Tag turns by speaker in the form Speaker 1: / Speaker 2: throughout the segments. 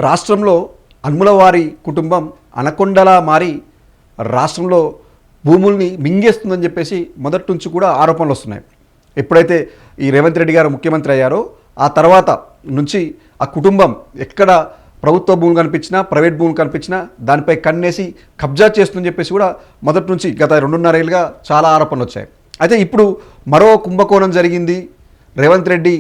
Speaker 1: రాష్ట్రంలో అన్ములవారి కుటుంబం అనకొండలా మారి రాష్ట్రంలో భూముల్ని మింగేస్తుందని చెప్పేసి మొదటి నుంచి కూడా ఆరోపణలు వస్తున్నాయి. ఎప్పుడైతే ఈ రేవంత్ రెడ్డి గారు ముఖ్యమంత్రి అయ్యారో ఆ తర్వాత నుంచి ఆ కుటుంబం ఎక్కడ ప్రభుత్వ భూములు కనిపించినా ప్రైవేట్ భూములు కనిపించినా దానిపై కన్నేసి కబ్జా చేస్తుందని చెప్పేసి కూడా మొదటి నుంచి గత 2.5 ఏళ్ళుగా చాలా ఆరోపణలు వచ్చాయి. అయితే ఇప్పుడు మరో కుంభకోణం జరిగింది. రేవంత్ రెడ్డి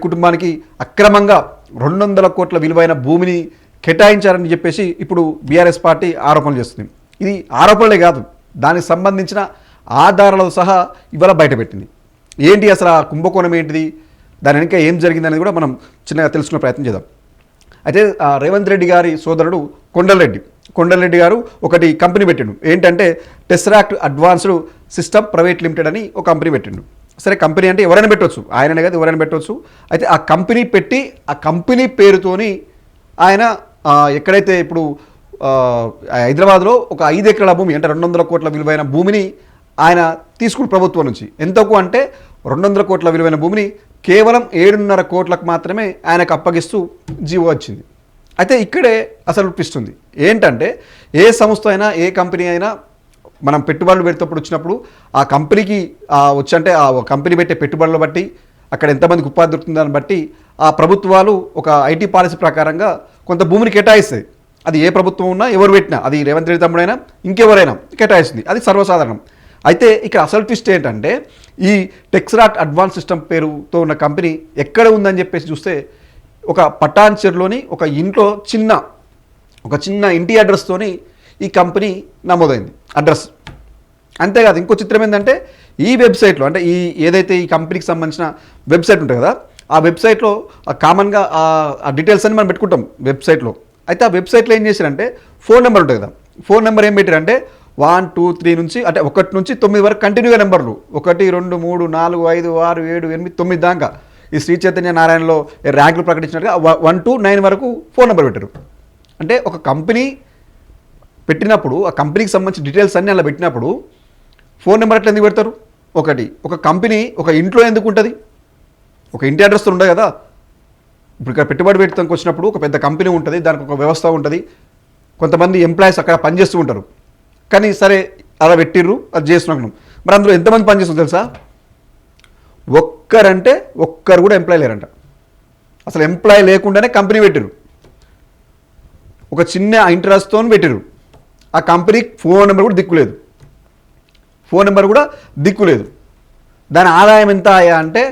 Speaker 1: కుటుంబానికి అక్రమంగా 200 కోట్ల విలువైన భూమిని కేటాయించారని చెప్పేసి ఇప్పుడు బీఆర్ఎస్ పార్టీ ఆరోపణలు చేస్తుంది. ఇది ఆరోపణలే కాదు, దానికి సంబంధించిన ఆధారాలతో సహా ఇవాళ బయటపెట్టింది. ఏంటి అసలు ఆ కుంభకోణం ఏంటిది, దాని వెనుక ఏం జరిగిందనేది కూడా మనం చిన్నగా తెలుసుకునే ప్రయత్నం చేద్దాం. అయితే రేవంత్ రెడ్డి గారి సోదరుడు కొండలరెడ్డి గారు ఒకటి కంపెనీ పెట్టిండు. ఏంటంటే టెస్రాక్ట్ అడ్వాన్స్డ్ సిస్టమ్ ప్రైవేట్ లిమిటెడ్ అని ఒక కంపెనీ పెట్టిండు. సరే, కంపెనీ అంటే ఎవరైనా పెట్టవచ్చు, ఆయననే కాదు ఎవరైనా పెట్టవచ్చు. అయితే ఆ కంపెనీ పెట్టి ఆ కంపెనీ పేరుతోని ఆయన ఎక్కడైతే ఇప్పుడు హైదరాబాద్లో ఒక 5 ఎకరాల భూమి అంటే 200 కోట్ల విలువైన భూమిని ఆయన తీసుకుని ప్రభుత్వం నుంచి ఎంతకు అంటే 200 కోట్ల విలువైన భూమిని కేవలం 7.5 కోట్లకు మాత్రమే ఆయనకు అప్పగిస్తూ జీవో వచ్చింది. అయితే ఇక్కడే అసలు పిస్తుంది ఏంటంటే ఏ సంస్థ అయినా ఏ కంపెనీ అయినా మనం పెట్టుబడులు పెడేటప్పుడు వచ్చినప్పుడు ఆ కంపెనీకి వచ్చంటే ఆ కంపెనీ పెట్టే పెట్టుబడులు బట్టి అక్కడ ఎంతమందికి ఉపాధి దొరుకుతుందని బట్టి ఆ ప్రభుత్వాలు ఒక ఐటీ పాలసీ ప్రకారంగా కొంత భూమిని కేటాయిస్తాయి. అది ఏ ప్రభుత్వం ఉన్నా ఎవరు పెట్టినా, అది రేవంత్ రెడ్డి తమ్ముడైనా ఇంకెవరైనా కేటాయిస్తుంది, అది సర్వసాధారణం. అయితే ఇక్కడ అసలు ట్విస్ట్ ఏంటంటే ఈ టెస్రాక్ట్ అడ్వాన్స్ సిస్టమ్ పేరుతో ఉన్న కంపెనీ ఎక్కడ ఉందని చెప్పేసి చూస్తే ఒక పటాన్చెరులోని ఒక ఇంట్లో ఒక చిన్న ఇంటి అడ్రస్తోని ఈ కంపెనీ నమోదైంది, అడ్రస్. అంతేకాదు, ఇంకో చిత్రం ఏంటంటే ఈ వెబ్సైట్లో అంటే ఏదైతే ఈ కంపెనీకి సంబంధించిన వెబ్సైట్ ఉంటుంది కదా, ఆ వెబ్సైట్లో కామన్గా ఆ డీటెయిల్స్ అని మనం పెట్టుకుంటాం వెబ్సైట్లో. అయితే ఆ వెబ్సైట్లో ఏం చేశారంటే ఫోన్ నెంబర్ ఉంటుంది కదా, ఫోన్ నెంబర్ ఏం పెట్టారంటే 1 2 3 నుంచి అంటే 1 నుంచి 9 వరకు కంటిన్యూగా నెంబర్లు 1 2 3 4 5 6 7 8 9 దాకా ఈ శ్రీ చైతన్య నారాయణలో ర్యాంకులు ప్రకటించినట్టుగా 1 to 9 వరకు ఫోన్ నెంబర్ పెట్టారు. అంటే ఒక కంపెనీ పెట్టినప్పుడు ఆ కంపెనీకి సంబంధించిన డీటెయిల్స్ అన్నీ అలా పెట్టినప్పుడు ఫోన్ నెంబర్ ఎట్లా ఎందుకు పెడతారు? ఒక కంపెనీ ఒక ఇంట్లో ఎందుకు ఉంటుంది? ఒక ఇంటి అడ్రస్తో ఉండదు కదా. ఇప్పుడు ఇక్కడ పెట్టుబడి పెట్టడానికి వచ్చినప్పుడు ఒక పెద్ద కంపెనీ ఉంటుంది, దానికి ఒక వ్యవస్థ ఉంటుంది, కొంతమంది ఎంప్లాయీస్ అక్కడ పనిచేస్తూ ఉంటారు. కానీ సరే అలా పెట్టిర్రు, అది చేస్తున్నాం. మరి అందులో ఎంతమంది పనిచేస్తుంది తెలుసా? ఒక్కరు కూడా ఎంప్లాయీ లేరంట. అసలు ఎంప్లాయీ లేకుండానే కంపెనీ పెట్టిరు, ఒక చిన్న ఇంట్రెస్ట్తో పెట్టిరు. ఆ కంపెనీకి ఫోన్ నెంబర్ కూడా దిక్కులేదు. దాని ఆదాయం ఎంత అయ్యా అంటే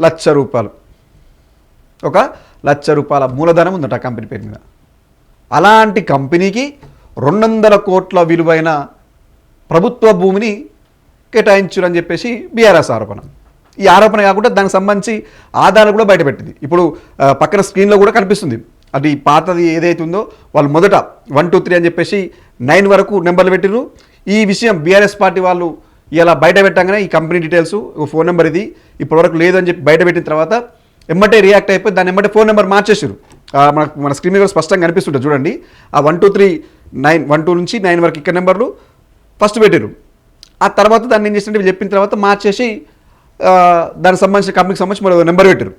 Speaker 1: ₹1,00,000. ఒక ₹1,00,000 మూలధనం ఉందట ఆ కంపెనీ పేరు మీద. అలాంటి కంపెనీకి 200 కోట్ల విలువైన ప్రభుత్వ భూమిని కేటాయించురని చెప్పేసి బీఆర్ఎస్ ఆరోపణ. ఈ ఆరోపణ కాకుండా దానికి సంబంధించి ఆధారాలు కూడా బయటపెట్టింది. ఇప్పుడు పక్కన స్క్రీన్లో కూడా కనిపిస్తుంది. అది పాతది ఏదైతే ఉందో వాళ్ళు మొదట 1 2 3 అని చెప్పేసి 9 వరకు నెంబర్లు పెట్టిర్రు. ఈ విషయం బీఆర్ఎస్ పార్టీ వాళ్ళు ఇలా బయట పెట్టగానే ఈ కంపెనీ డీటెయిల్స్ ఫోన్ నెంబర్ ఇది ఇప్పటివరకు లేదు అని చెప్పి బయట పెట్టిన తర్వాత ఎమ్మటే రియాక్ట్ అయిపోయి దాన్ని ఎమ్మటే ఫోన్ నెంబర్ మార్చేసారు. మన స్క్రీన్ మీద స్పష్టంగా కనిపిస్తుంటుంది చూడండి. ఆ 1 2 3 9 1 2 నుంచి 9 వరకు ఇక్కడ నెంబర్లు ఫస్ట్ పెట్టారు. ఆ తర్వాత దాన్ని ఏం చేసినట్టు వీళ్ళు చెప్పిన తర్వాత మార్చేసి దానికి సంబంధించిన కంపెనీకి సంబంధించి మరో నెంబర్ పెట్టారు.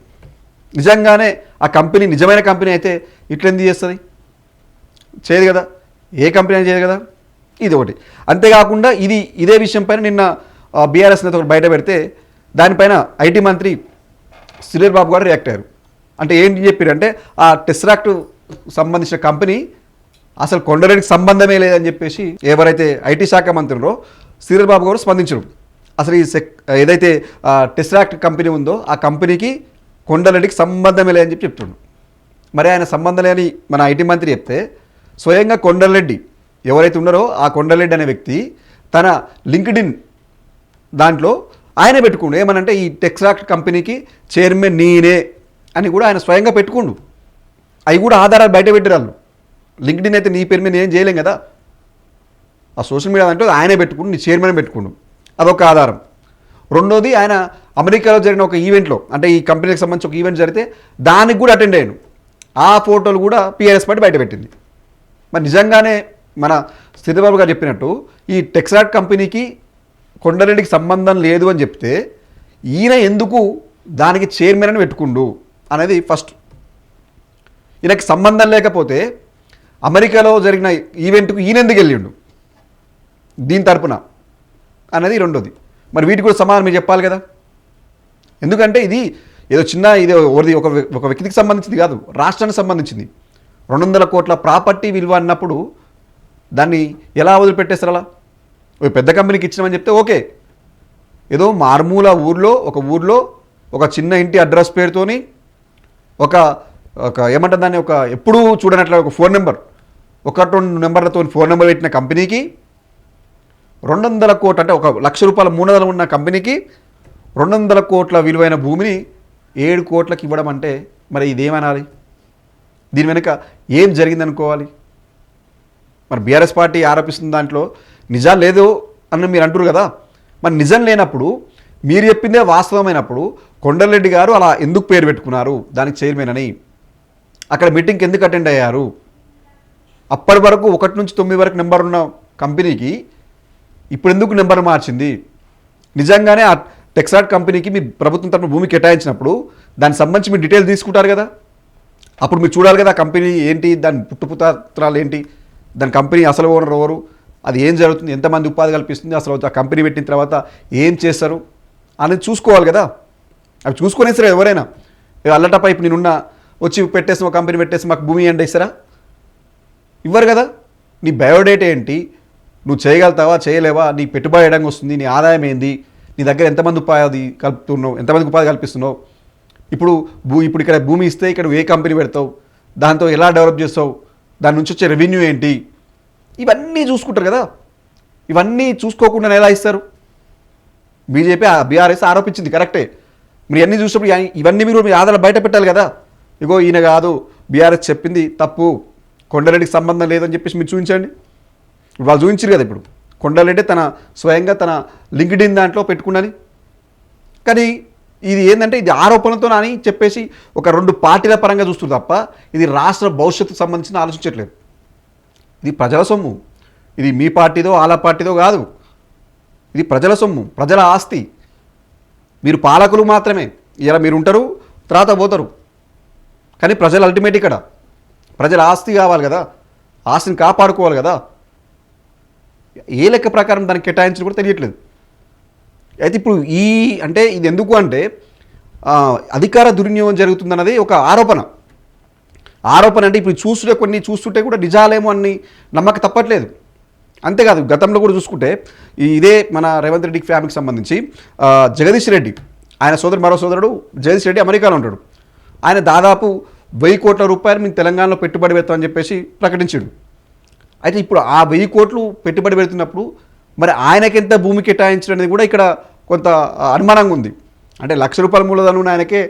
Speaker 1: నిజంగానే ఆ కంపెనీ నిజమైన కంపెనీ అయితే ఇట్లా ఎందుకు చేస్తుంది? చేయదు కదా, ఏ కంపెనీ అని చేయదు కదా. ఇది ఒకటి. అంతేకాకుండా ఇదే విషయం పైన నిన్న బీఆర్ఎస్ నేత ఒకటి బయట పెడితే దానిపైన ఐటీ మంత్రి శ్రీధర్ బాబు గారు రియాక్ట్ అయ్యారు. అంటే ఏంటి చెప్పారంటే ఆ టెస్రాక్ట్ సంబంధించిన కంపెనీ అసలు కొండరెడ్డికి సంబంధమే లేదని చెప్పేసి ఎవరైతే ఐటీ శాఖ మంత్రులో శ్రీధర్ బాబు గారు స్పందించరు. అసలు ఏదైతే టెస్రాక్ట్ కంపెనీ ఉందో ఆ కంపెనీకి కొండరెడ్డికి సంబంధమే లేదని చెప్తున్నాడు. మరి ఆయన సంబంధం లేని మన ఐటీ మంత్రి చెప్తే స్వయంగా కొండరెడ్డి ఎవరైతే ఉన్నారో ఆ కొండరెడ్డి అనే వ్యక్తి తన లింక్డ్ఇన్ దాంట్లో ఆయనే పెట్టుకుండు. ఏమనంటే ఈ టెస్రాక్ట్ కంపెనీకి చైర్మన్ నేనే అని కూడా ఆయన స్వయంగా పెట్టుకుండు. అవి కూడా ఆధారాలు బయట పెట్టిరాళ్ళు. లింక్డ్ఇన్ అయితే నీ పేరు మీద ఏం చేయలేం కదా. ఆ సోషల్ మీడియా అంటే ఆయనే పెట్టుకుండు, నీ చైర్మన్ పెట్టుకుండు, అదొక ఆధారం. రెండోది, ఆయన అమెరికాలో జరిగిన ఒక ఈవెంట్లో అంటే ఈ కంపెనీకి సంబంధించి ఒక ఈవెంట్ జరిగితే దానికి కూడా అటెండ్ అయ్యాను. ఆ ఫోటోలు కూడా పిఆర్ఎస్ పార్టీ బయట పెట్టింది. మరి నిజంగానే మన శ్రీధర్బాబు గారు చెప్పినట్టు ఈ టెస్రాక్ట్ కంపెనీకి కొండరెడ్డికి సంబంధం లేదు అని చెప్తే ఈయన ఎందుకు దానికి చైర్మన్ అని పెట్టుకుండు అనేది ఫస్ట్. ఈయనకి సంబంధం లేకపోతే అమెరికాలో జరిగిన ఈవెంట్కు ఈయన ఎందుకు వెళ్ళిండు దీని తరపున అనేది రెండోది. మరి వీటికి కూడా సమాధానం మీరు చెప్పాలి కదా. ఎందుకంటే ఇది ఏదో చిన్న ఇది ఒక వ్యక్తికి సంబంధించింది కాదు, రాష్ట్రానికి సంబంధించింది. 200 కోట్ల ప్రాపర్టీ విలువ అన్నప్పుడు దాన్ని ఎలా వదిలిపెట్టేస్తారు? అలా ఒక పెద్ద కంపెనీకి ఇచ్చినామని చెప్తే ఓకే, ఏదో మారుమూల ఊర్లో ఒక చిన్న ఇంటి అడ్రస్ పేరుతోని ఒక ఏమంటారు దాన్ని, ఒక ఎప్పుడూ చూడనట్ల ఒక ఫోన్ నెంబర్, 1-2 నెంబర్లతో ఫోన్ నెంబర్ పెట్టిన కంపెనీకి 200 కోట్లు, అంటే 1 లక్ష రూపాయల మూలధనం ఉన్న కంపెనీకి 200 కోట్ల విలువైన భూమిని 7 కోట్లకి ఇవ్వడం అంటే మరి ఇదేమనాలి? దీని వెనుక ఏం జరిగిందనుకోవాలి? మరి బీఆర్ఎస్ పార్టీ ఆరోపిస్తున్న దాంట్లో నిజం లేదు అని మీరు అంటారు కదా. మరి నిజం లేనప్పుడు, మీరు చెప్పిందే వాస్తవమైనప్పుడు కొండలరెడ్డి గారు అలా ఎందుకు పేరు పెట్టుకున్నారు దానికి చైర్మన్ అని? అక్కడ మీటింగ్కి ఎందుకు అటెండ్ అయ్యారు? అప్పటి వరకు 1 నుంచి 9 వరకు నెంబర్ ఉన్న కంపెనీకి ఇప్పుడు ఎందుకు నెంబర్ మార్చింది? నిజంగానే ఆ టెక్సాట్ కంపెనీకి మీరు ప్రభుత్వం తరపున భూమి కేటాయించినప్పుడు దానికి సంబంధించి మీరు డీటెయిల్ తీసుకుంటారు కదా. అప్పుడు మీరు చూడాలి కదా ఆ కంపెనీ ఏంటి, దాని పుట్టుపుత్రాలు ఏంటి, దాని కంపెనీ అసలు ఓనర్ ఎవరు, అది ఏం జరుగుతుంది, ఎంతమంది ఉపాధి కల్పిస్తుంది, అసలు ఆ కంపెనీ పెట్టిన తర్వాత ఏం చేస్తారు అనేది చూసుకోవాలి కదా. అవి చూసుకునేసరే ఎవరైనా అల్లట పైపు నేనున్న వచ్చి పెట్టేసి ఒక కంపెనీ పెట్టేసి మాకు భూమి ఏంటి ఇస్తారా? ఇవ్వరు కదా. నీ బయోడేటా ఏంటి, నువ్వు చేయగలుగుతావా చేయలేవా, నీ పెట్టుబడి ఎడంగా వస్తుంది, నీ ఆదాయం ఏంది, నీ దగ్గర ఎంతమంది ఉపాధి కల్పుతున్నావు, ఎంతమందికి ఉపాధి కల్పిస్తున్నావు, ఇప్పుడు ఇక్కడ భూమి ఇస్తే ఇక్కడ ఏ కంపెనీ పెడతావు, దాంతో ఎలా డెవలప్ చేస్తావు, దాని నుంచి వచ్చే రెవెన్యూ ఏంటి, ఇవన్నీ చూసుకుంటారు కదా. ఇవన్నీ చూసుకోకుండా ఎలా ఇస్తారు? బీఆర్ఎస్ ఆరోపించింది కరెక్టే. మీరు అన్నీ చూసినప్పుడు ఇవన్నీ మీరు మీ ఆధారాలు బయట పెట్టాలి కదా. ఇగో ఈయన కాదు, బీఆర్ఎస్ చెప్పింది తప్పు, కొండరెడ్డికి సంబంధం లేదని చెప్పేసి మీరు చూపించండి. వాళ్ళు చూపించారు కదా. ఇప్పుడు కొండరెడ్డి స్వయంగా తన లింక్డ్ఇన్ దాంట్లో పెట్టుకున్నది. కానీ ఇది ఏంటంటే ఇది ఆరోపణలతో అని చెప్పేసి ఒక 2 పార్టీల పరంగా చూస్తుంది తప్ప ఇది రాష్ట్ర భవిష్యత్తుకు సంబంధించిన ఆలోచించట్లేదు. ఇది ప్రజల సొమ్ము, ఇది మీ పార్టీదో వాళ్ళ పార్టీదో కాదు, ఇది ప్రజల సొమ్ము, ప్రజల ఆస్తి. మీరు పాలకులు మాత్రమే, ఇలా మీరు ఉంటారు తర్వాత పోతారు, కానీ ప్రజలు అల్టిమేట్ ఇక్కడ ప్రజల ఆస్తి కావాలి కదా, ఆస్తిని కాపాడుకోవాలి కదా. ఏ లెక్క ప్రకారం దానికి కేటాయించడం కూడా తెలియట్లేదు. అయితే ఇప్పుడు అంటే ఇది ఎందుకు అంటే అధికార దుర్వినియోగం జరుగుతుందన్నది ఒక ఆరోపణ అంటే ఇప్పుడు చూస్తుంటే కూడా నిజాలేమో అని నమ్మక తప్పట్లేదు. అంతేకాదు గతంలో కూడా చూసుకుంటే ఇదే మన రేవంత్ రెడ్డి ఫ్యామిలీకి సంబంధించి జగదీష్ రెడ్డి, ఆయన మరో సోదరుడు జగదీష్ రెడ్డి అమెరికాలో ఉంటాడు. ఆయన దాదాపు 1000 కోట్ల రూపాయలు మేము తెలంగాణలో పెట్టుబడి పెడతామని చెప్పేసి ప్రకటించాడు. అయితే ఇప్పుడు ఆ 1000 కోట్లు పెట్టుబడి పెడుతున్నప్పుడు మరి ఆయనకెంత భూమి కేటాయించడం అనేది కూడా ఇక్కడ కొంత అనుమానంగా ఉంది. అంటే 1 లక్ష రూపాయల మూలధనం ఆయనకే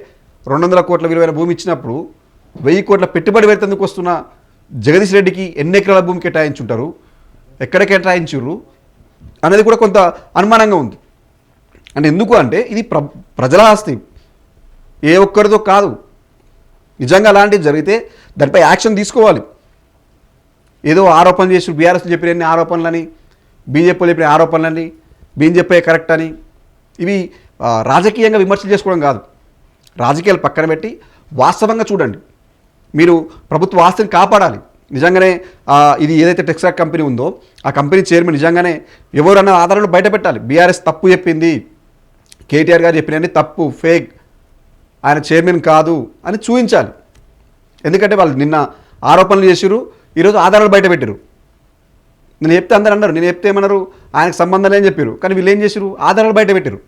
Speaker 1: 200 కోట్ల విలువైన భూమి ఇచ్చినప్పుడు 1000 కోట్ల పెట్టుబడి పెడతందుకు వస్తున్న జగదీష్ రెడ్డికి ఎన్ని ఎకరాల భూమి కేటాయించుంటారు, ఎక్కడ కేటాయించుర్రు అనేది కూడా కొంత అనుమానంగా ఉంది. అంటే ఎందుకు అంటే ఇది ప్రజల ఆస్తి, ఏ ఒక్కరిదో కాదు. నిజంగా అలాంటివి జరిగితే దానిపై యాక్షన్ తీసుకోవాలి. ఏదో ఆరోపణ చేసి బీఆర్ఎస్ చెప్పిన ఆరోపణలని, బీజేపీలో చెప్పిన ఆరోపణలని, బీజేపీ కరెక్ట్ అని, ఇవి రాజకీయంగా విమర్శలు చేసుకోవడం కాదు. రాజకీయాలు పక్కన పెట్టి వాస్తవంగా చూడండి. మీరు ప్రభుత్వ ఆస్తిని కాపాడాలి. నిజంగానే ఇది ఏదైతే టెక్సాట్ కంపెనీ ఉందో ఆ కంపెనీ చైర్మన్ నిజంగానే ఎవరన్నా ఆధారాలు బయట పెట్టాలి. బీఆర్ఎస్ తప్పు చెప్పింది, కేటీఆర్ గారు చెప్పినవన్నీ తప్పు, ఫేక్, ఆయన చైర్మన్ కాదు అని చూపించాలి. ఎందుకంటే వాళ్ళు నిన్న ఆరోపణలు చేసిరు, ఈరోజు ఆధారాలు బయట పెట్టారు. నేను చెప్తే అందరూ అన్నారు, నేను చెప్తే ఏమన్నారు, ఆయనకు సంబంధం లేని చెప్పారు. కానీ వీళ్ళు ఏం చేశారు, ఆధారాలు బయట పెట్టారు.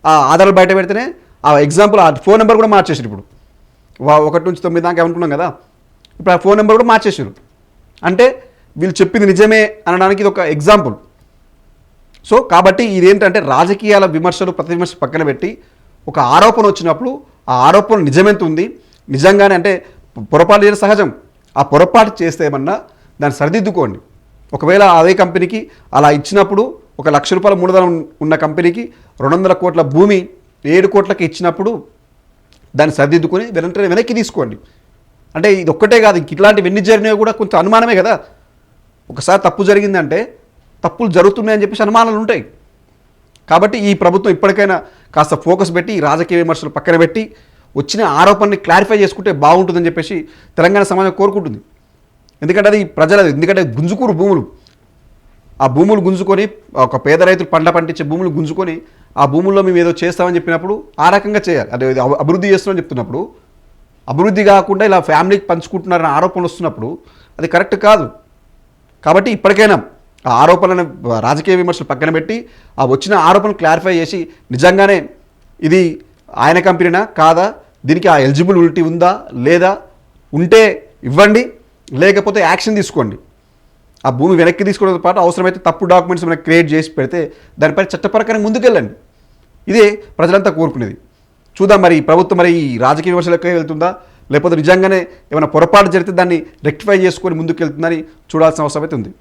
Speaker 1: ఆ ఆధారాలు బయట పెడితేనే ఆ ఎగ్జాంపుల్ ఆ ఫోన్ నెంబర్ కూడా మార్చేసారు. ఇప్పుడు 1 నుంచి 9 దాకా ఏమనుకున్నాం కదా, ఇప్పుడు ఆ ఫోన్ నెంబర్ కూడా మార్చేసారు. అంటే వీళ్ళు చెప్పింది నిజమే అనడానికి ఇది ఒక ఎగ్జాంపుల్. సో కాబట్టి ఇదేంటంటే రాజకీయాల విమర్శలు ప్రతివిమర్శ పక్కన పెట్టి ఒక ఆరోపణ వచ్చినప్పుడు ఆ ఆరోపణ నిజమెంత ఉంది, నిజంగానే అంటే పొరపాటు చేయడం సహజం, ఆ పొరపాటు చేస్తే ఏమన్నా దాన్ని సరిదిద్దుకోండి. ఒకవేళ అదే కంపెనీకి అలా ఇచ్చినప్పుడు 1 లక్ష రూపాయల మూలధనం ఉన్న కంపెనీకి 200 కోట్ల భూమి 7 కోట్లకి ఇచ్చినప్పుడు దాన్ని సరిదిద్దుకొని వెనక్కి తీసుకోండి. అంటే ఇది ఒక్కటే కాదు, ఇట్లాంటివి ఎన్ని జరిగినాయో కూడా కొంచెం అనుమానమే కదా. ఒకసారి తప్పు జరిగిందంటే తప్పులు జరుగుతున్నాయని చెప్పేసి అనుమానాలు ఉంటాయి. కాబట్టి ఈ ప్రభుత్వం ఇప్పటికైనా కాస్త ఫోకస్ పెట్టి ఈ రాజకీయ విమర్శలు పక్కన పెట్టి వచ్చిన ఆరోపణని క్లారిఫై చేసుకుంటే బాగుంటుందని చెప్పేసి తెలంగాణ సమాజం కోరుకుంటుంది. ఎందుకంటే అది ప్రజలది, ఎందుకంటే గుంజుకూరు భూములు, ఆ భూములు గుంజుకొని ఒక పేద రైతులు పంట పండించే భూములు గుంజుకొని ఆ భూముల్లో మేము ఏదో చేస్తామని చెప్పినప్పుడు ఆ రకంగా చేయాలి. అదే అభివృద్ధి చేస్తున్నామని చెప్తున్నప్పుడు అభివృద్ధి కాకుండా ఇలా ఫ్యామిలీకి పంచుకుంటున్నారని ఆరోపణలు వస్తున్నప్పుడు అది కరెక్ట్ కాదు. కాబట్టి ఇప్పటికైనా ఆ ఆరోపణలను రాజకీయ విమర్శలు పక్కన పెట్టి ఆ వచ్చిన ఆరోపణలు క్లారిఫై చేసి నిజంగానే ఇది ఆయన కంపెనీనా కాదా, దీనికి ఆ ఎలిజిబిలిటీ ఉందా లేదా, ఉంటే ఇవ్వండి, లేకపోతే యాక్షన్ తీసుకోండి. ఆ భూమి వెనక్కి తీసుకోవడంతో పాటు అవసరమైతే తప్పు డాక్యుమెంట్స్ మనకు క్రియేట్ చేసి పెడితే దానిపై చట్టపరంగా ముందుకెళ్ళండి. ఇదే ప్రజలంతా కోరుకునేది. చూద్దాం మరి ప్రభుత్వం మరి ఈ రాజకీయ విమర్శలకే వెళ్తుందా, లేకపోతే నిజంగానే ఏమైనా పొరపాటు జరిగితే దాన్ని రెక్టిఫై చేసుకొని ముందుకు వెళ్తుందని చూడాల్సిన అవసరం అయితే ఉంది.